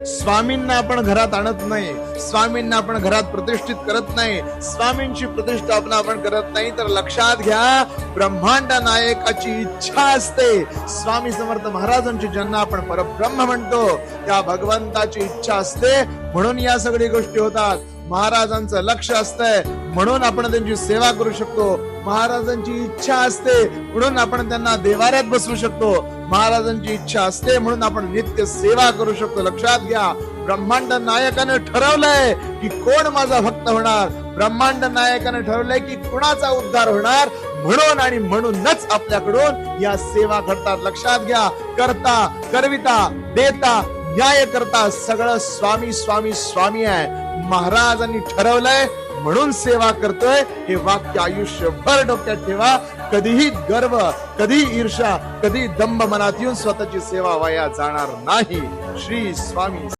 स्वामींना आपण घरात आणत नाही, स्वामींना आपण घरात प्रतिष्ठित करत नाही, स्वामींची प्रतिष्ठापना आपण करत नाही, तर लक्षात घ्या ब्रह्मांड नायकाची इच्छा असते. स्वामी समर्थ महाराजांची ज्यांना आपण परब्रह्म म्हणतो त्या भगवंताची इच्छा असते, म्हणून या सगळ्या गोष्टी होतात. महाराजांचं लक्ष असतंय म्हणून आपण त्यांची सेवा करू शकतो. महाराजांची इच्छा असते म्हणून आपण त्यांना देवाऱ्यात बसवू शकतो. महाराजांची इच्छा असते म्हणून आपण नित्य सेवा करू शकतो. लक्षात घ्या ब्रह्मांड नायकाने ठरवलंय की कोण माझा भक्त होणार. ब्रह्मांड नायकाने ठरवलंय की कुणाचा उद्धार होणार, म्हणून आणि म्हणूनच आपल्याकडून या सेवा घडतात. लक्षात घ्या करता करविता देता न्याय करता सगळं स्वामी स्वामी स्वामी आहे. महाराजांनी ठरवलंय म्हणून सेवा करतोय. हे वाक्य आयुष्यभर डोक्यात ठेवा. कधीही गर्व, कधी ईर्ष्या, कधी दंभ मनात येऊन स्वतःची सेवा वाया जाणार नाही. श्री स्वामी.